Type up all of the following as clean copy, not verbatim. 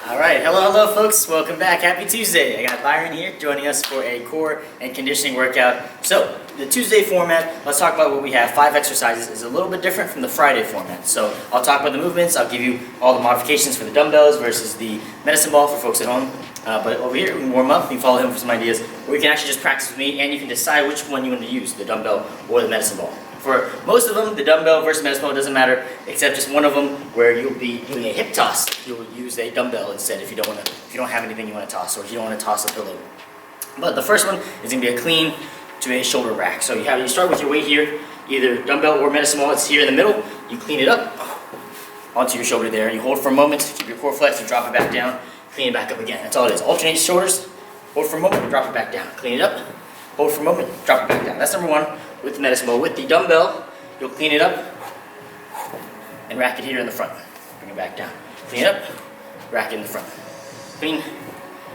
Alright, hello folks, welcome back, happy Tuesday. I got Byron here joining us for a core and conditioning workout. So, the Tuesday format, let's talk about what we have. 5 exercises is a little bit different from the Friday format. So, I'll talk about the movements, I'll give you all the modifications for the dumbbells versus the medicine ball for folks at home. But over here, we can warm up, you can follow him for some ideas, or you can actually just practice with me and you can decide which one you want to use, the dumbbell or the medicine ball. For most of them, the dumbbell versus medicine ball doesn't matter, except just one of them where you'll be doing a hip toss. You'll use a dumbbell instead if you don't have anything you want to toss, or if you don't want to toss a pillow. But the first one is going to be a clean to a shoulder rack. So you start with your weight here, either dumbbell or medicine ball. It's here in the middle. You clean it up onto your shoulder there. You hold for a moment, keep your core flexed, you drop it back down, clean it back up again. That's all it is. Alternate shoulders, hold for a moment, drop it back down. Clean it up, hold for a moment, drop it back down. That's number one with the medicine ball. With the dumbbell, you'll clean it up and rack it here in the front. Bring it back down. Clean it up, rack it in the front. Clean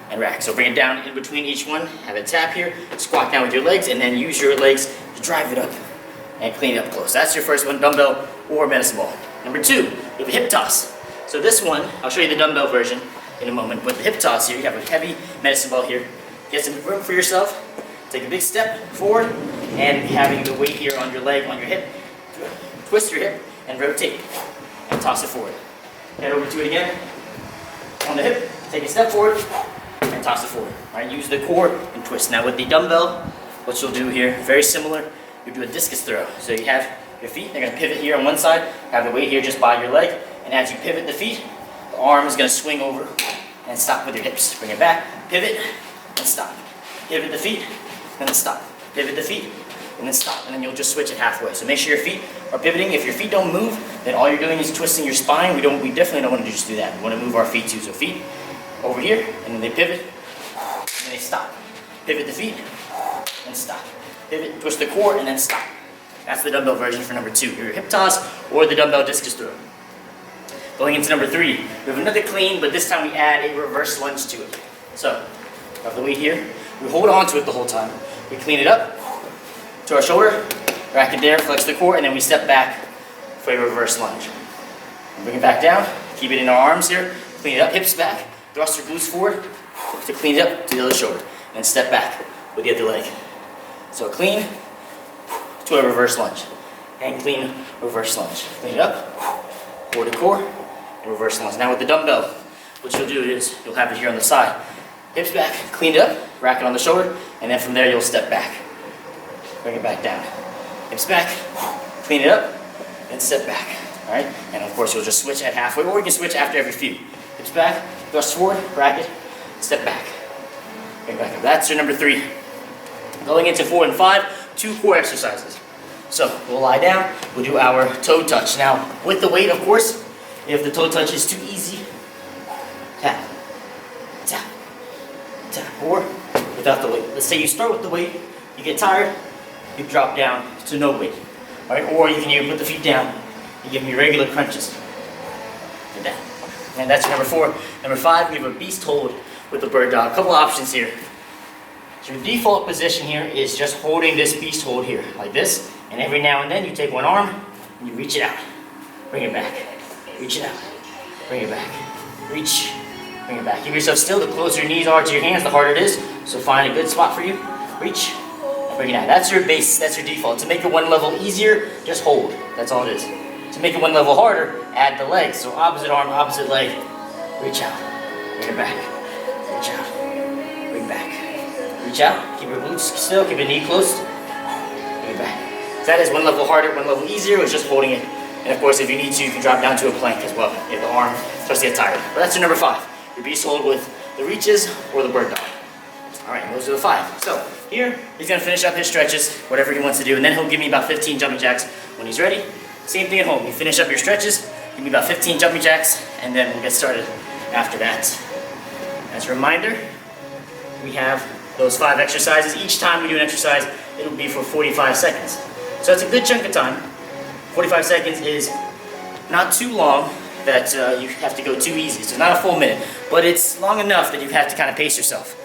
and rack. So bring it down in between each one, have a tap here, squat down with your legs, and then use your legs to drive it up and clean it up close. That's your first one, dumbbell or medicine ball. Number two, you have a hip toss. So this one, I'll show you the dumbbell version in a moment, but the hip toss here, you have a heavy medicine ball here. Get some room for yourself, take a big step forward, and having the weight here on your leg, on your hip, twist your hip and rotate and toss it forward. Head over to it again. On the hip, take a step forward and toss it forward. All right, use the core and twist. Now with the dumbbell, what you'll do here, very similar, you do a discus throw. So you have your feet, they're gonna pivot here on one side, have the weight here just by your leg, and as you pivot the feet, the arm is gonna swing over and stop with your hips. Bring it back, pivot, and stop. Pivot the feet, and then stop. Pivot the feet, and then stop. And then you'll just switch it halfway. So make sure your feet are pivoting. If your feet don't move, then all you're doing is twisting your spine. We definitely don't want to just do that. We want to move our feet too. So feet over here, and then they pivot, and then they stop. Pivot the feet, and stop. Pivot, twist the core, and then stop. That's the dumbbell version for number two. Your hip toss or the dumbbell discus throw. Going into number three, we have another clean, but this time we add a reverse lunge to it. So, we have the weight here. We hold on to it the whole time. We clean it up to our shoulder, rack it there, flex the core, and then we step back for a reverse lunge. Bring it back down, keep it in our arms here, clean it up, hips back, thrust your glutes forward to clean it up to the other shoulder, and step back with the other leg. So clean to a reverse lunge, and clean, reverse lunge. Clean it up, core to core, and reverse lunge. Now with the dumbbell, what you'll do is you'll have it here on the side. Hips back, clean it up, rack it on the shoulder, and then from there you'll step back. Bring it back down. Hips back, clean it up, and step back. All right? And of course you'll just switch at halfway, or you can switch after every few. Hips back, thrust forward, rack it, step back. Bring it back up. That's your number three. Going into 4 and 5, 2 core exercises. So we'll lie down, we'll do our toe touch. Now with the weight, of course, if the toe touch is too easy, tap, tap, tap, or without the weight. Let's say you start with the weight, you get tired, you drop down to no weight. All right? Or you can even put the feet down, you give them your regular crunches. Like that. And that's your number 4. Number 5, we have a beast hold with the bird dog. A couple options here. So your default position here is just holding this beast hold here, like this. And every now and then you take one arm and you reach it out. Bring it back. Reach it out. Bring it back. Reach. Bring it back. Keep yourself still. The closer your knees are to your hands, the harder it is. So find a good spot for you. Reach. And bring it out. That's your base. That's your default. To make it one level easier, just hold. That's all it is. To make it one level harder, add the legs. So opposite arm, opposite leg. Reach out. Bring it back. Reach out. Bring back. Reach out. Keep your glutes still. Keep your knee close. Bring it back. So that is one level harder, one level easier. It's just holding it. And of course, if you need to, you can drop down to a plank as well if the arm starts to get tired. But that's your number 5. Your beast hold with the reaches or the bird dog. All right, those are the 5. So here, he's gonna finish up his stretches, whatever he wants to do, and then he'll give me about 15 jumping jacks when he's ready. Same thing at home. You finish up your stretches, give me about 15 jumping jacks, and then we'll get started after that. As a reminder, we have those 5 exercises. Each time we do an exercise, it'll be for 45 seconds. So it's a good chunk of time. 45 seconds is not too long that you have to go too easy. So not a full minute, but it's long enough that you have to kind of pace yourself.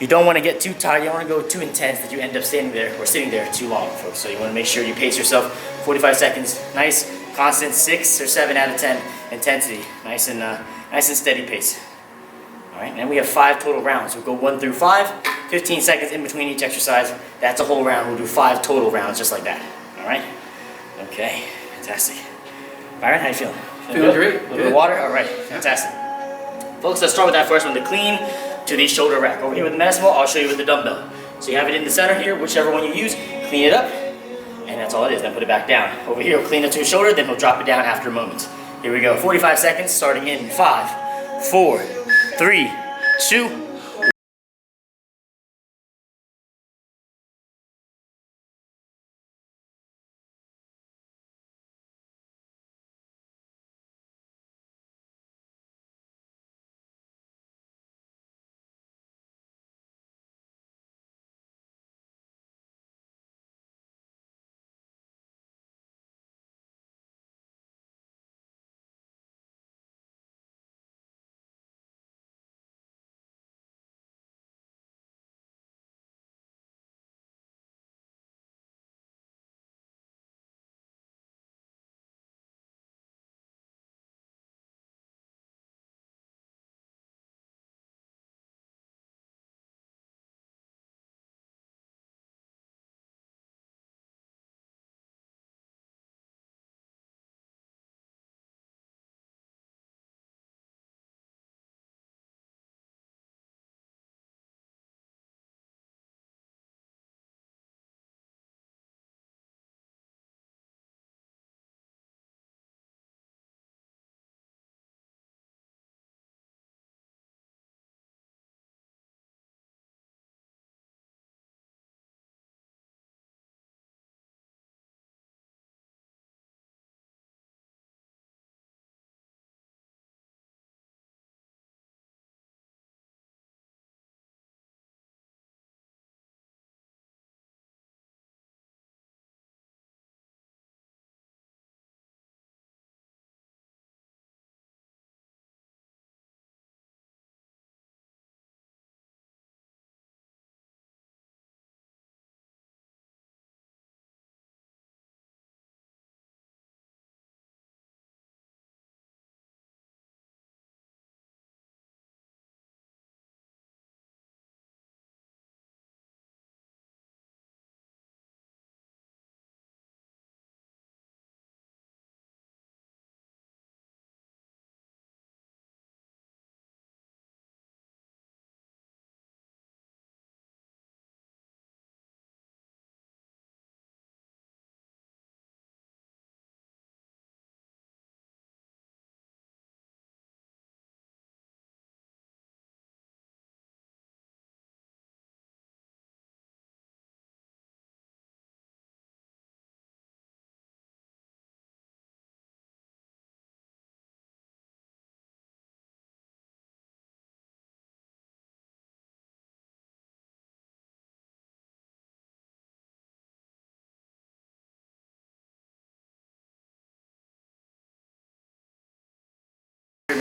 You don't want to get too tired, you don't want to go too intense that you end up standing there or sitting there too long, folks. So you want to make sure you pace yourself 45 seconds. Nice, constant 6 or 7 out of 10 intensity. Nice and steady pace. Alright, and we have 5 total rounds. We'll go 1 through 5, 15 seconds in between each exercise. That's a whole round. We'll do 5 total rounds just like that. Alright? Okay, fantastic. Byron, how you feeling? Feeling great. A little bit of water? Alright, fantastic. Folks, let's start with that first one, the clean to the shoulder rack. Over here with the medicine ball, I'll show you with the dumbbell. So you have it in the center here, whichever one you use, clean it up, and that's all it is. Then put it back down. Over here, we'll clean it to his shoulder, then he'll drop it down after a moment. Here we go, 45 seconds, starting in 5, 4, 3, 2,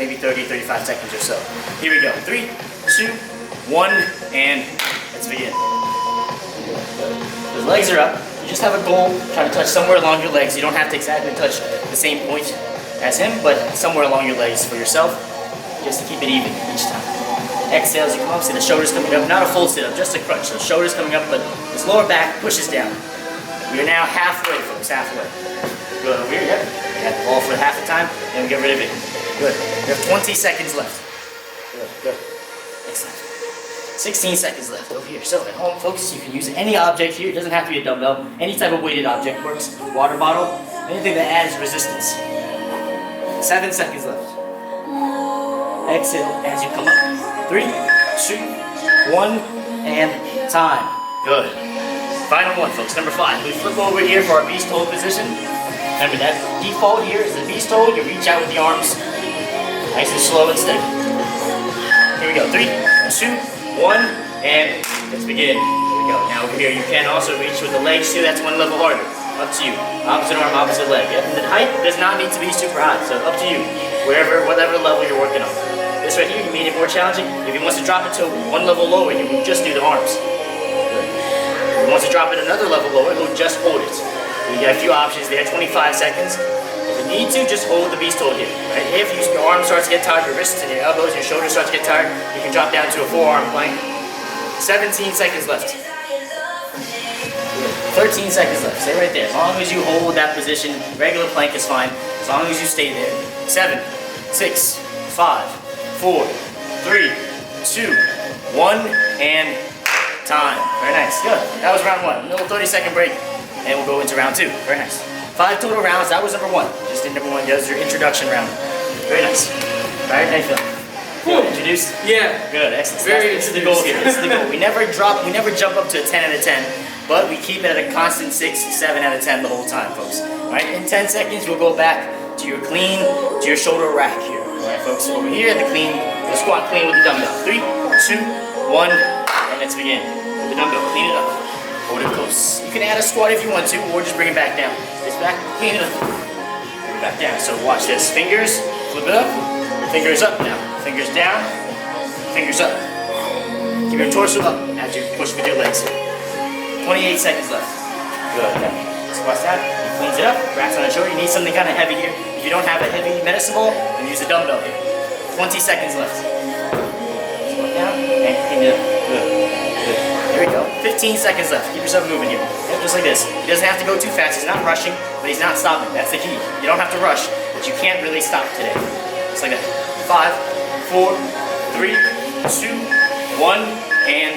maybe 30, 35 seconds or so. Here we go. 3, 2, 1, and let's begin. Those legs are up. You just have a goal, try to touch somewhere along your legs. You don't have to exactly touch the same point as him, but somewhere along your legs for yourself, just to keep it even each time. Exhale as you come up, see the shoulders coming up, not a full sit-up, just a crunch. So shoulders coming up, but this lower back pushes down. We are now halfway, folks, halfway. Good, over here, yep. We have the ball for half the time, and we get rid of it. Good. You have 20 seconds left. Good, good. Excellent. 16 seconds left over here. So at home, folks, you can use any object here. It doesn't have to be a dumbbell. Any type of weighted object works. Water bottle, anything that adds resistance. 7 seconds left. Exhale as you come up. 3, 2, 1, and time. Good. Final one, folks. Number 5. We flip over here for our beast hold position. Remember that default here is the beast hold. You reach out with the arms. Nice and slow and steady. Here we go. 3, 2, 1, and let's begin. Here we go. Now over here, you can also reach with the legs too. That's one level harder. Up to you. Opposite arm, opposite leg. Yep. And the height does not need to be super high, so up to you. Whatever level you're working on. This right here, you made it more challenging. If he wants to drop it to one level lower, he will just do the arms. Good. If he wants to drop it another level lower, he'll just hold it. You got a few options there. 25 seconds. If you need to, just hold the beast hold here. Right? If your arm starts to get tired, your wrists and your elbows, your shoulders start to get tired, you can drop down to a forearm plank. 17 seconds left. 13 seconds left. Stay right there. As long as you hold that position, regular plank is fine. As long as you stay there. 7, 6, 5, 4, 3, 2, 1, and time. Very nice. Good. That was round 1. A little 30-second break, and we'll go into round 2. Very nice. 5 total rounds. That was number 1. Just did number 1. That was your introduction round. Very nice. All right, how you feeling? Good. Introduced? Yeah. Good. Excellent. Very This is the goal here. This is the goal. We never jump up to a 10 out of 10, but we keep it at a constant 6, 7 out of 10 the whole time, folks. All right. In 10 seconds, we'll go back to your clean, to your shoulder rack here. All right, folks. Over here, the squat clean with the dumbbell. 3, 2, 1, and let's begin. With the dumbbell, clean it up. Hold it close. You can add a squat if you want to, or just bring it back down. This back, clean it up. Bring it back down. So watch this. Fingers, flip it up. Fingers up now. Fingers down. Fingers up. Keep your torso up as you push with your legs. 28 seconds left. Good. Squats down. He cleans it up. Racks on the shoulder. You need something kind of heavy here. If you don't have a heavy medicine ball, then use a dumbbell here. 20 seconds left. Squat down and clean it up. Good. Good. There we go. 15 seconds left. Keep yourself moving here. Yep, just like this. He doesn't have to go too fast. He's not rushing, but he's not stopping. That's the key. You don't have to rush, but you can't really stop today. Just like that. 5, 4, 3, 2, 1, and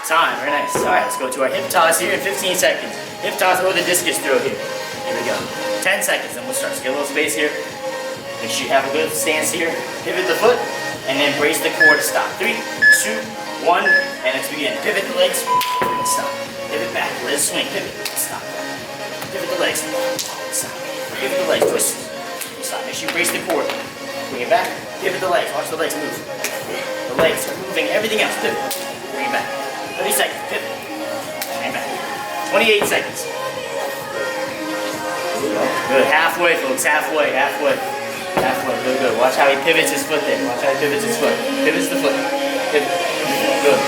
time. Very nice. All right, let's go to our hip toss here in 15 seconds. Hip toss or the discus throw here. Here we go. 10 seconds, and we'll start. So get a little space here. Make sure you have a good stance here. Pivot the foot, and then brace the core to stop. 3, 2, 1, and let's begin. Pivot the legs, and stop. Pivot back, let it swing. Pivot, stop. Pivot the legs, stop. Pivot the legs, twist, stop. Make sure you brace the core. Bring it back, pivot the legs, watch the legs move. The legs are moving, everything else, pivot. Bring it back. 30 seconds, pivot. Bring it back. 28 seconds. Good, halfway folks, halfway. Good, good. Watch how he pivots his foot there. Watch how he pivots his foot. Pivots the foot. Pivot. Good.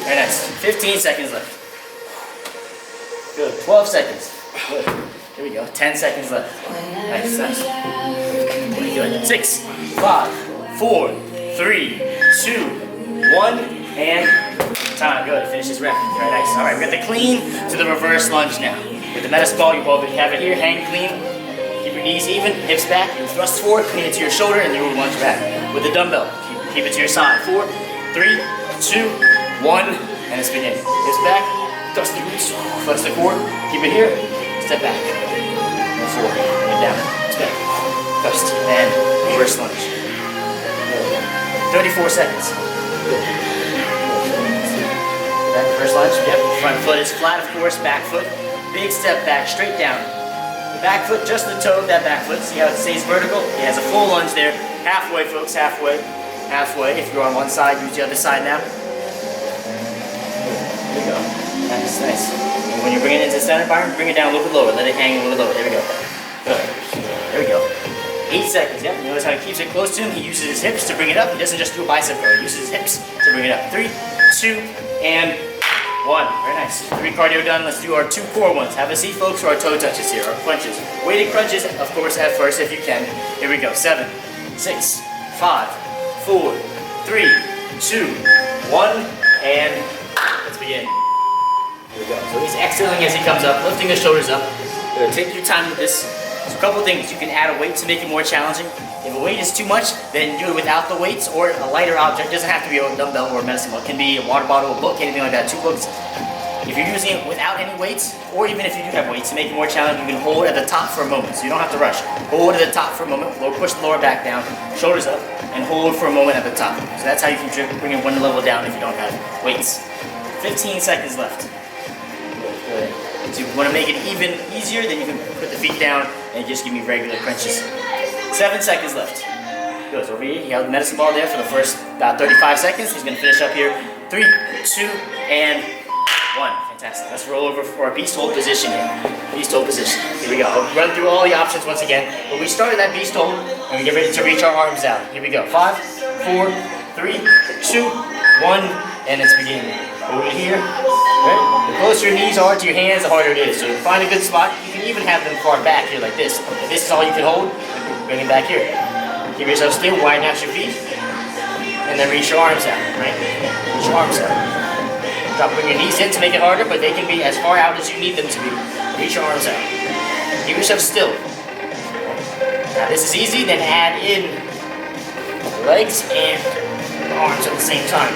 Very nice. 15 seconds left. Good. 12 seconds. Good. Here we go. 10 seconds left. Nice. Good. 6, 5, 4, 3, 2, 1, and time. Good. Finish this rep. Very nice. All right, we got the clean to the reverse lunge now. With the medicine ball, you have it here. Hang clean. Keep your knees even, hips back. You thrust forward, clean it to your shoulder, and you will lunge back. With the dumbbell, keep it to your side. 4, 3, 2, 1, and let's begin. Hips back, thrust the glutes, flex the core. Keep it here. Step back. And forward. And down. Step. Thrust. And reverse lunge. 34 seconds. Back reverse lunge. Yep. Front foot is flat, of course. Back foot. Big step back, straight down. The back foot, just the toe of that back foot. See how it stays vertical? It has a full lunge there. Halfway, folks, halfway. Halfway. If you're on one side, use the other side now. There we go. Nice. And when you bring it into center, Byron, bring it down a little bit lower. Let it hang a little lower. There we go. Good. There we go. 8 seconds. Yep. Notice how he keeps it close to him. He uses his hips to bring it up. He doesn't just do a bicep curl. He uses his hips to bring it up. 3, 2, and 1. Very nice. 3 cardio done. Let's do our 2 core ones. Have a seat, folks, for our toe touches here, our crunches. Weighted crunches, of course, at first if you can. Here we go. 7, 6, 5, 4, 3, 2, 1, and let's begin. Here we go. So he's exhaling as he comes up, lifting his shoulders up. Take your time with this. So a couple things. You can add a weight to make it more challenging. If a weight is too much, then do it without the weights or a lighter object. It doesn't have to be a dumbbell or a medicine ball. It can be a water bottle, a book, anything like that. 2 books. If you're using it without any weights, or even if you do have weights, to make it more challenging, you can hold at the top for a moment. So you don't have to rush. Hold at the top for a moment. Push the lower back down, shoulders up, and hold for a moment at the top. So that's how you can bring it 1 level down if you don't have weights. 15 seconds left. Good. So if you want to make it even easier, then you can put the feet down and just give me regular crunches. 7 seconds left. Good. So over here, he held the medicine ball there for the first about 35 seconds. He's going to finish up here. 3, 2, and 1. Fantastic. Let's roll over for our beast hold position here. Beast hold position. Here we go. I'll run through all the options once again. But we started that beast hold, and we get ready to reach our arms out. Here we go. 5, 4, 3, 2, 1, and let's begin. Over here. Right? The closer your knees are to your hands, the harder it is. So find a good spot. You can even have them far back here like this. If this is all you can hold, bring it back here. Keep yourself still, widen out your feet. And then reach your arms out, right? Reach your arms out. Drop, bring your knees in to make it harder, but they can be as far out as you need them to be. Reach your arms out. Keep yourself still. Now this is easy, then add in legs and arms at the same time.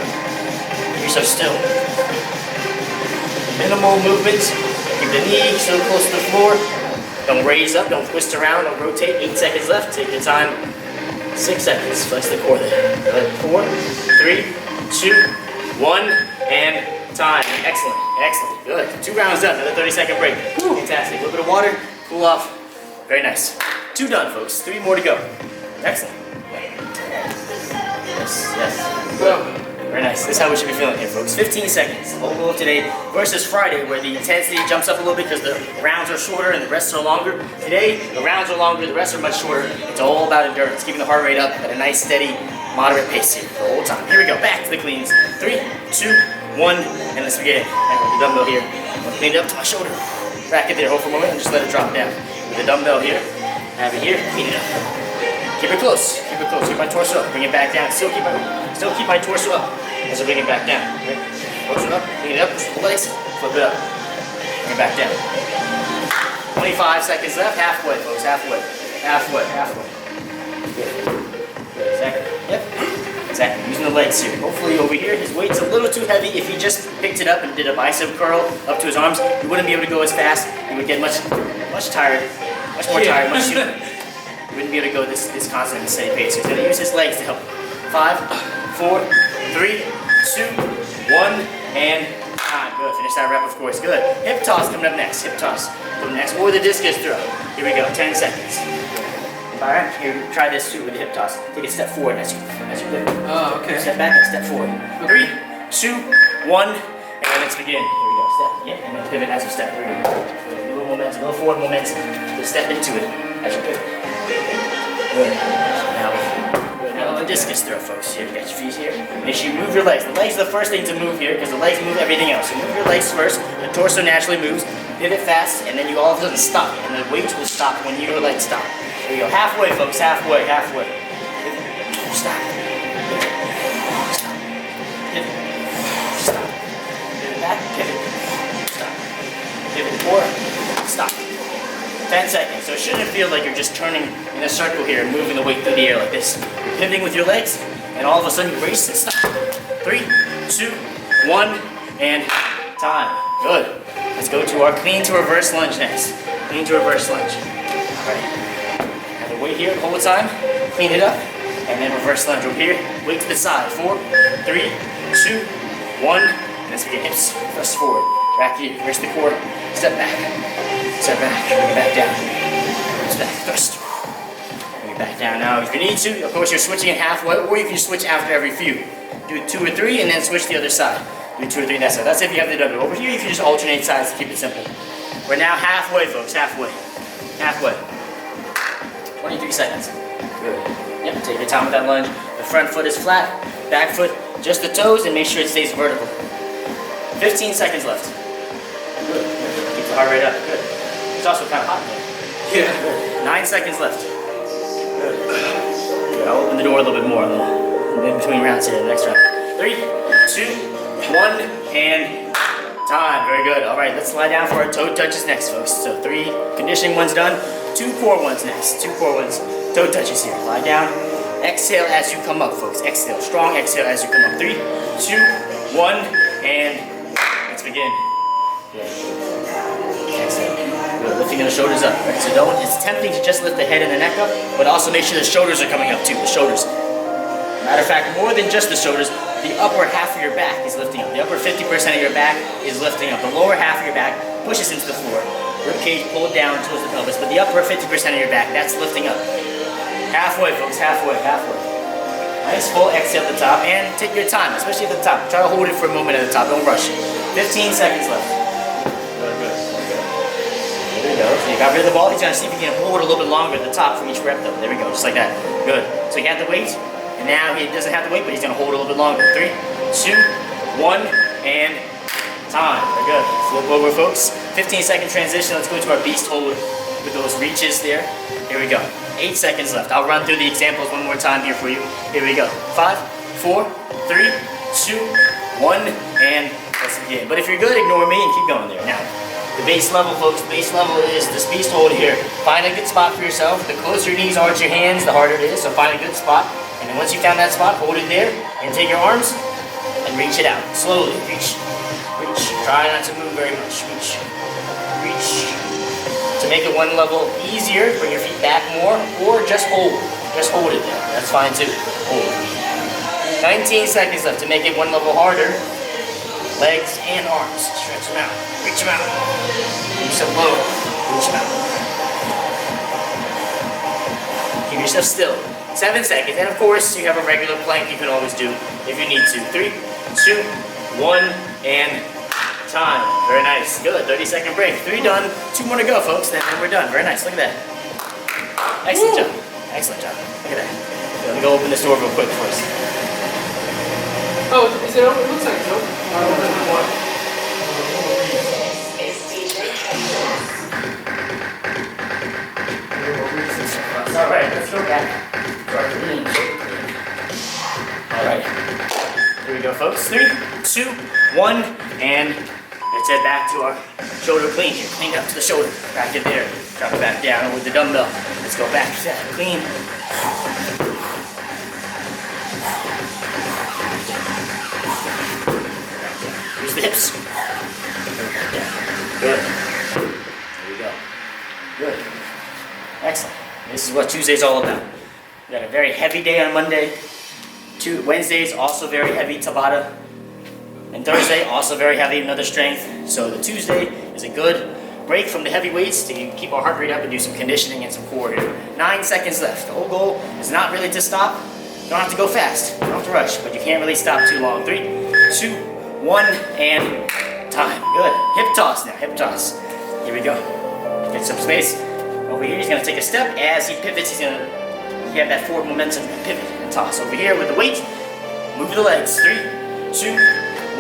Keep yourself still. Minimal movements. Keep the knee still close to the floor. Don't raise up, don't twist around, don't rotate. 8 seconds left. Take your time. 6 seconds. Flex the core there. Good. 4, 3, 2, 1, and time. Excellent. Excellent. Good. 2 rounds done. Another 30-second break. Woo. Fantastic. A little bit of water. Cool off. Very nice. 2 done, folks. 3 more to go. Excellent. Yes, yes. Boom. Very nice. This is how we should be feeling here, folks. 15 seconds. Whole goal today versus Friday, where the intensity jumps up a little bit because the rounds are shorter and the rests are longer. Today, the rounds are longer, the rests are much shorter. It's all about endurance, keeping the heart rate up at a nice, steady, moderate pace here the whole time. Here we go. Back to the cleans. 3, 2, 1, and let's begin. I have the dumbbell here. I'm gonna clean it up to my shoulder. Back it there. Hold for a moment and just let it drop down. With the dumbbell here. Have it here. Clean it up. Keep it close. Keep it close. Keep my torso up. Bring it back down. Still keep my torso up as I bring it back down. Right? Torso up. Bring it up. Push the legs. Flip it up. Bring it back down. 25 seconds left. Halfway, folks. Halfway. Halfway. Halfway. Good. Good. Exactly. Yep. Exactly. Using the legs here. Hopefully over here, his weight's a little too heavy. If he just picked it up and did a bicep curl up to his arms, he wouldn't be able to go as fast. He would get much tired. Much more tired. Much sooner. He wouldn't be able to go this constant and steady pace. So he's going to use his legs to help him. 5, 4, 3, 2, 1, and time. Good. Finish that rep, of course. Good. Hip toss coming up next. Hip toss coming next. Or the discus throw. Here we go. 10 seconds. Alright, here, try this too with the hip toss. Take a step forward as you lift. Oh, okay. Step back and step forward. 3, 2, 1, and let's begin. Here we go. Step. Yeah, and then pivot as you step. Here we go. A little momentum, a little forward momentum. Just step into it as you pivot. Good. Now the discus throw, folks. Here, you got your feet here. Make sure you move your legs. The legs are the first thing to move here because the legs move everything else. So move your legs first. The torso naturally moves. Pivot fast, and then you all of a sudden stop. And the weight will stop when your legs stop. Here we go. Halfway, folks. Halfway. Halfway. Stop. Stop. Pivot. Stop. Pivot back. Pivot. Stop. Pivot. Or stop. 10 seconds. So it shouldn't feel like you're just turning in a circle here and moving the weight through the air like this. You're pivoting with your legs, and all of a sudden you race and stop. 3, 2, 1, and time. Good. Let's go to our clean to reverse lunge next. Clean to reverse lunge. All right. Have the weight here the whole time. Clean it up, and then reverse lunge over here. Weight to the side. 4, 3, 2, 1. And let's begin. Hips thrust forward. Back here. Rest the core. Step back. Step back. Bring it back down. Step thrust. Bring it back down. Now, if you need to, of course, you're switching it halfway, or you can switch after every few. Do 2 or 3, and then switch the other side. Do 2 or 3 that side. That's if you have the dumbbell. Over here, you can just alternate sides to keep it simple. We're now halfway, folks. Halfway. Halfway. 23 seconds. Good. Yep, take your time with that lunge. The front foot is flat. Back foot, just the toes, and make sure it stays vertical. 15 seconds left. Good. Keep the heart rate up. Good. It's also kind of hot there. Yeah. Good. 9 seconds left. Good. Good. I'll open the door a little bit more in between rounds here. The next round. 3, 2, 1, and time. Very good. All right, let's lie down for our toe touches next, folks. So 3 conditioning ones done. 2 core ones next. 2 core ones. Toe touches here. Lie down. Exhale as you come up, folks. Exhale. Strong exhale as you come up. 3, 2, 1, and let's begin. Good. Exhale. Good. Lifting the shoulders up. Right? So it's tempting to just lift the head and the neck up, but also make sure the shoulders are coming up too. The shoulders. Matter of fact, more than just the shoulders, the upper half of your back is lifting up. The upper 50% of your back is lifting up. The lower half of your back pushes into the floor. Rib cage pulled down towards the pelvis, but the upper 50% of your back, that's lifting up. Halfway, folks. Halfway. Halfway. Nice full exhale at the top, and take your time, especially at the top. Try to hold it for a moment at the top. Don't rush it. 15 seconds left. Good, good. There we go. So you got rid of the ball. He's going to see if he can hold it a little bit longer at the top for each rep, though. There we go, just like that. Good. So you got the weight, and now he doesn't have the weight, but he's going to hold it a little bit longer. 3, 2, 1, and time. Very good. Flip over, folks. 15-second transition. Let's go into our beast hold with those reaches there. Here we go. 8 seconds left. I'll run through the examples one more time here for you. Here we go. 5, 4, 3, 2, 1, and let's begin. But if you're good, ignore me and keep going there. Now, the base level, folks. Base level is this beast hold here. Find a good spot for yourself. The closer your knees are to your hands, the harder it is. So find a good spot. And then once you found that spot, hold it there and take your arms and reach it out. Slowly. Reach. Reach. Try not to move very much. Reach. Reach. To make it one level easier, bring your feet back more, or just hold. Just hold it there. That's fine too. Hold. 19 seconds left. To make it one level harder, legs and arms. Stretch them out. Reach them out. Reach them low. Reach them out. Keep yourself still. 7 seconds. And of course, you have a regular plank you can always do if you need to. 3, 2, 1, and time. Very nice. Good. 30-second break. 3 done. 2 more to go, folks. Then we're done. Very nice. Look at that. Excellent job. Excellent job. Look at that. Let me go open this door real quick for us. Oh, is it open? It looks like it's open. All right, let's go back. All right. Here we go, folks. 3, 2, 1, and let's head back to our shoulder clean here. Clean up to the shoulder. Back it there. Drop it back down with the dumbbell. Let's go back to that. Clean. Use the hips. Good. There we go. Good. Excellent. This is what Tuesday's all about. We got a very heavy day on Monday. Wednesday's also very heavy Tabata. And Thursday also very heavy, another strength. So the Tuesday is a good break from the heavy weights to keep our heart rate up and do some conditioning and some core here. 9 seconds left. The whole goal is not really to stop. You don't have to go fast. You don't have to rush, but you can't really stop too long. 3, 2, 1, and time. Good. Hip toss now. Hip toss. Here we go. Get some space. Over here, he's going to take a step. As he pivots, he have that forward momentum and pivot and toss. Over here with the weight, move the legs. 3, 2,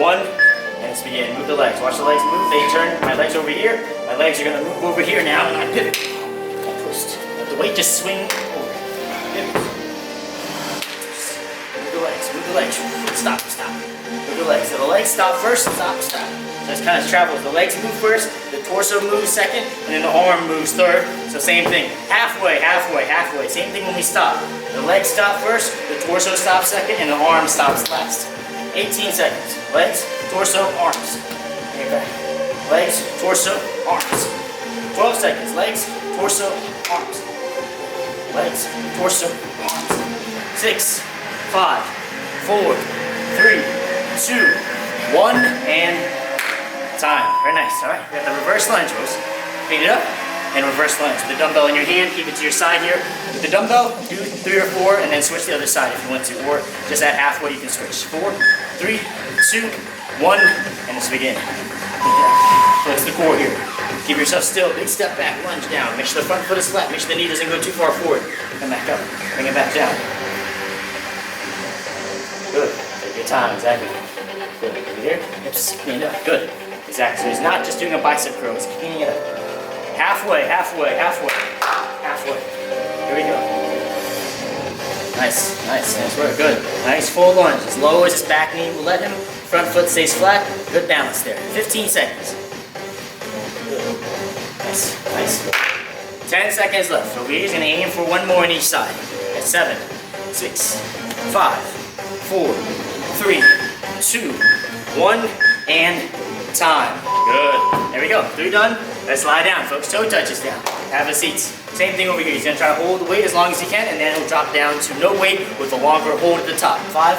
1, and let's begin. Move the legs. Watch the legs move. They turn. My legs over here. My legs are going to move over here now, and I pivot. I twist. Let the weight just swing over. Pivot. Twist. Move the legs. Move the legs. Stop. Stop. Move the legs. So the legs stop first. Stop. Stop. So it kind of travels. The legs move first, the torso moves second, and then the arm moves third. So same thing. Halfway, halfway, halfway. Same thing when we stop. The legs stop first, the torso stops second, and the arm stops last. 18 seconds. Legs, torso, arms. Here back. Legs, torso, arms. 12 seconds. Legs, torso, arms. Legs, torso, arms. 6, 5, 4, 3, 2, 1, and time. Very nice. All right. We got the reverse lunge, folks. Feet it up and reverse lunge. With the dumbbell in your hand, keep it to your side here. With the dumbbell, do 3 or 4, and then switch the other side if you want to, or just at halfway you can switch. 4, 3, 2, 1, and let's begin. Flex the core here. Keep yourself still. Big step back, lunge down. Make sure the front foot is flat. Make sure the knee doesn't go too far forward. Come back up. Bring it back down. Good. Take your time. Exactly. Good. Over here. Hips cleaned up. Good. Exactly. So he's not just doing a bicep curl. He's cleaning it up. Halfway, halfway, halfway, halfway. Here we go. Nice, nice, nice work. Good. Nice full lunge. As low as his back knee will let him. Front foot stays flat. Good balance there. 15 seconds. Good. Nice, nice. 10 seconds left. Over here, he's going to aim for 1 more on each side. At 7, 6, 5, 4, 3, 2, 1, and time. Good. There we go. 3 done. Let's lie down, folks. Toe touches down. Have a seat. Same thing over here. He's going to try to hold the weight as long as he can, and then he'll drop down to no weight with a longer hold at the top. 5,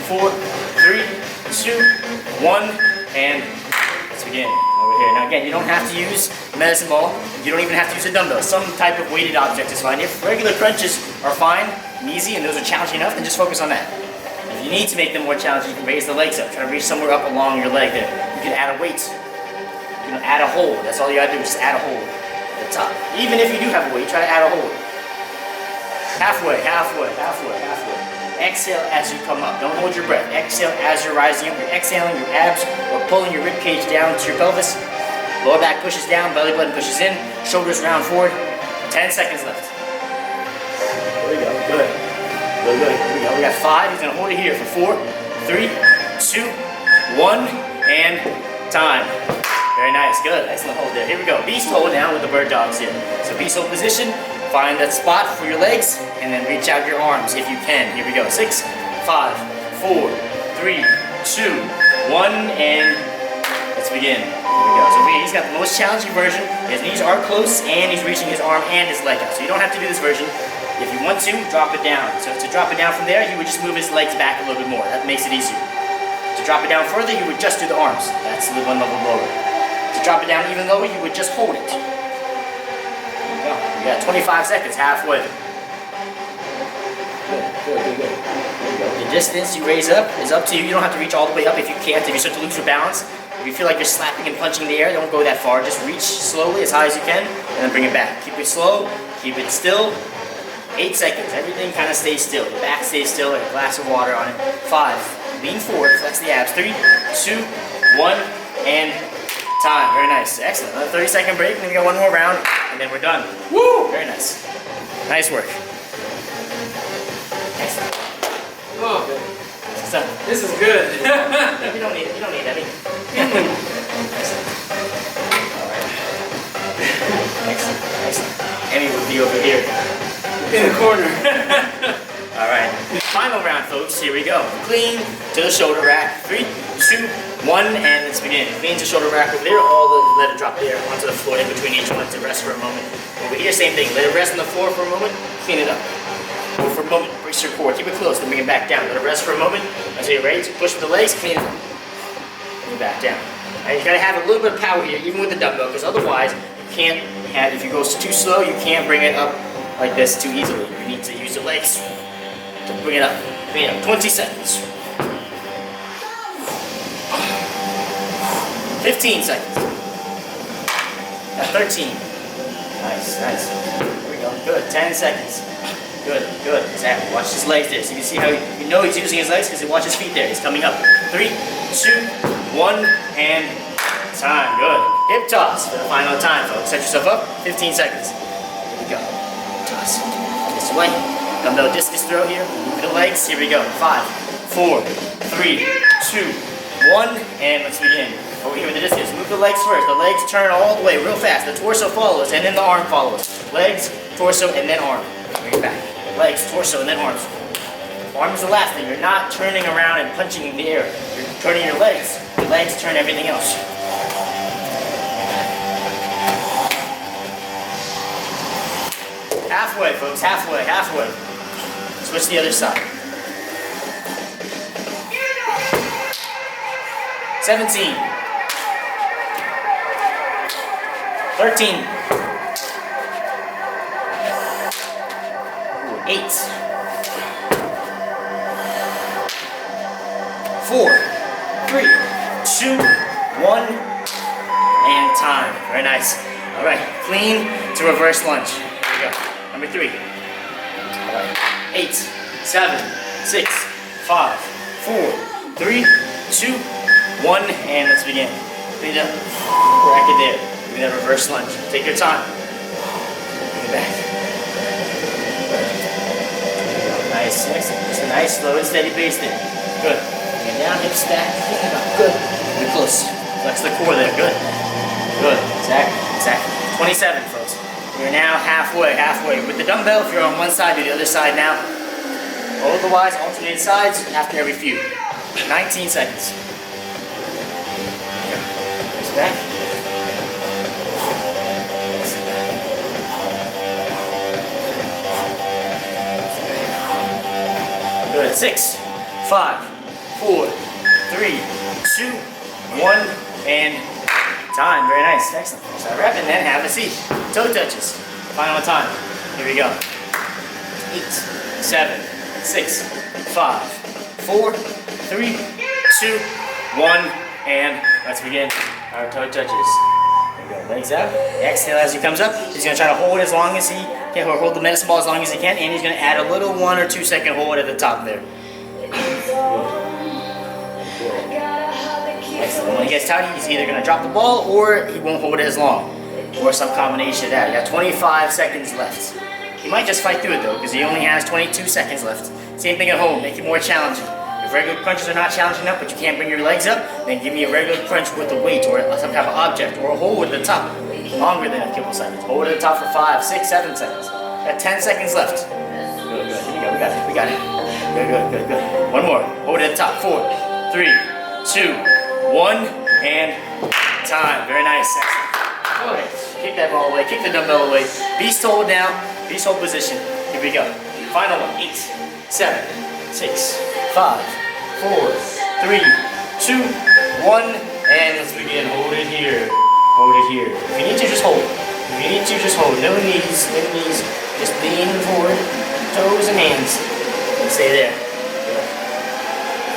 4, 3, 2, 1, and let's begin. Over here. Now again, you don't have to use a medicine ball. You don't even have to use a dumbbell. Some type of weighted object is fine. If regular crunches are fine and easy, and those are challenging enough, then just focus on that. If you need to make them more challenging, you can raise the legs up. Try to reach somewhere up along your leg there. You can add a weight. You know, add a hold. That's all you gotta do, just add a hold at the top. Even if you do have a weight, try to add a hold. Halfway, halfway, halfway, halfway. exhale as you come up. Don't hold your breath. Exhale as you're rising up. You're exhaling, your abs are pulling your rib cage down to your pelvis. Lower back pushes down, belly button pushes in, shoulders round forward. 10 seconds left. Here we go, good. Good, good. Here we go. We got 5. He's gonna hold it here for 4, 3, 2, 1, and time. Very nice, good. Excellent hold there. Here we go. Beast hold now with the bird dogs here. So beast hold position. Find that spot for your legs, and then reach out your arms if you can. Here we go. 6, 5, 4, 3, 2, 1, and let's begin. Here we go. So he's got the most challenging version. His knees are close, and he's reaching his arm and his leg out. So you don't have to do this version. If you want to, drop it down. So to drop it down from there, you would just move his legs back a little bit more. That makes it easier. To drop it down further, you would just do the arms. That's one level lower. To drop it down even lower, you would just hold it. You got 25 seconds, halfway. Good, good, good, good. There you go. The distance you raise up is up to you. You don't have to reach all the way up if you can't. If you start to lose your balance, if you feel like you're slapping and punching the air, don't go that far. Just reach slowly as high as you can, and then bring it back. Keep it slow, keep it still. 8 seconds. Everything kind of stays still. The back stays still, like a glass of water on it. 5. Lean forward, flex the abs. 3, 2, 1, and time. Very nice. Excellent. Another 30-second break, and then we got one more round, and then we're done. Woo! Very nice. Nice work. Excellent. Oh, So, this is good. you don't need it. You don't need it. Excellent. All right. Excellent. Excellent. Emmy would be over here. In the corner. All right. Final round, folks. Here we go. Clean to the shoulder rack. 3, 2, 1, and let's begin. Clean to shoulder rack over there. Let it drop there onto the floor in between each one to rest for a moment. Over here, same thing. Let it rest on the floor for a moment. Clean it up. Hold for a moment. Brace your core. Keep it close. Then bring it back down. Let it rest for a moment until you're ready to push with the legs. Clean it up. Bring it back down. And you gotta have a little bit of power here, even with the dumbbell, because otherwise you can't have. If you go too slow, you can't bring it up like this too easily. You need to use the legs to bring it up. Bring it up. 20 seconds. 15 seconds. Got 13. Nice, nice. There we go. Good. 10 seconds. Good, good. Exactly. Watch his legs there. So you can see how you know he's using his legs because he watch his feet there. He's coming up. 3, 2, 1, and time. Good. Hip toss for the final time, folks. Set yourself up. 15 seconds. Here we go. Toss. This way. Dumbbell discus throw here. Move the legs. Here we go. 5, 4, 3, 2, 1, and let's begin. Over here with the discus. Move the legs first. The legs turn all the way real fast. The torso follows, and then the arm follows. Legs, torso, and then arm. Bring it back. Legs, torso, and then arms. Arm is the last thing. You're not turning around and punching in the air. You're turning your legs. Your legs turn everything else. Halfway, folks. Halfway, halfway. Switch to the other side. 17. 13. 8. 4, 3, 2, 1, and time. Very nice. All right, clean to reverse lunge. Here we go. Number 3. All right. 8, 7, 6, 5, 4, 3, 2, 1, and let's begin. Clean it up. Rack it there. Give me that reverse lunge. Take your time. Bring it back. Nice, excellent. Just a nice, slow and steady pace there. Good. Bring it down, hip stack. Clean it up. Good. Get close. Flex the core there. Good. Good. Exactly. Exactly. 27, folks. We're now halfway, halfway. With the dumbbell, if you're on one side, do the other side now. Otherwise, alternate sides after every few. 19 seconds. Press back. Good. 6, 5, 4, 3, 2, 1, and time. Very nice. Excellent. Start rep and then have a seat. Toe touches. Final time. Here we go. 8, 7, 6, 5, 4, 3, 2, 1, and let's begin our toe touches. There we go. Legs out. Exhale as he comes up. He's going to try to hold as long as he Okay, we'll hold the medicine ball as long as you can, and he's going to add a little 1 or 2 second hold at the top there. Excellent. When he gets tired, he's either going to drop the ball or he won't hold it as long, or some combination of that. You got 25 seconds left. He might just fight through it though, because he only has 22 seconds left. Same thing at home, make it more challenging. If regular crunches are not challenging enough, but you can't bring your legs up, then give me a regular crunch with a weight or some type of object, or a hold at the top, longer than a couple seconds. Hold at the top for 5, 6, 7 seconds. Got 10 seconds left. Good, good. Here we go. We got it. Good, good, good, good. One more. Hold it at the top. 4, 3, 2, 1, and time. Very nice. Excellent. All right. Kick that ball away. Kick the dumbbell away. Beast hold down. Beast hold position. Here we go. Final one. 8, 7, 6, 5, 4, 3, 2, 1, and let's begin. Hold it here. Hold it here. If you need to, just hold. If you need to, just hold. No knees. No knees. Just lean forward. Toes and hands. And stay there. Good.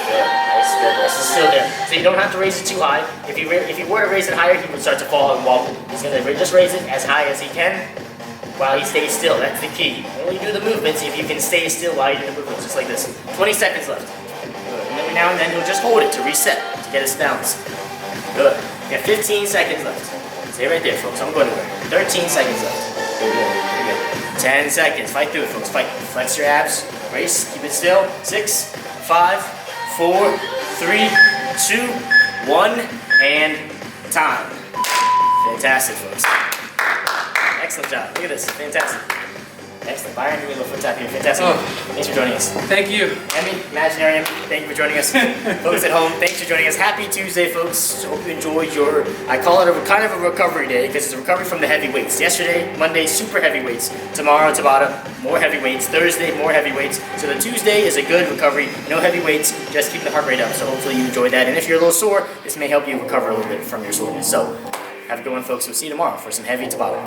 Good. Nice. Good. Nice. It's still there. So you don't have to raise it too high. If you were to raise it higher, he would start to fall and wobble. He's going to just raise it as high as he can while he stays still. That's the key. Only do the movements if you can stay still while you do the movements, just like this. 20 seconds left. Good. And every now and then he'll just hold it to reset, to get his balance. Good. You got 15 seconds left. Stay right there, folks. I'm going to 13 seconds left. Good, good, good. 10 seconds. Fight through it, folks. Fight. Flex your abs. Brace. Keep it still. 6, 5, 4, 3, 2, 1, and time. Fantastic, folks. Excellent job. Look at this. Fantastic. Excellent. Byron, give me a little foot tap here. Fantastic. Thanks for joining us. Thank you. Emmy, imaginary Emmy, thank you for joining us. Folks at home, thanks for joining us. Happy Tuesday, folks. Hope you enjoyed your, I call it a kind of a recovery day because it's a recovery from the heavy weights. Yesterday, Monday, super heavy weights. Tomorrow, Tabata, more heavy weights. Thursday, more heavy weights. So the Tuesday is a good recovery. No heavy weights, just keeping the heart rate up. So hopefully you enjoyed that. And if you're a little sore, this may help you recover a little bit from your soreness. So have a good one, folks. We'll see you tomorrow for some heavy Tabata.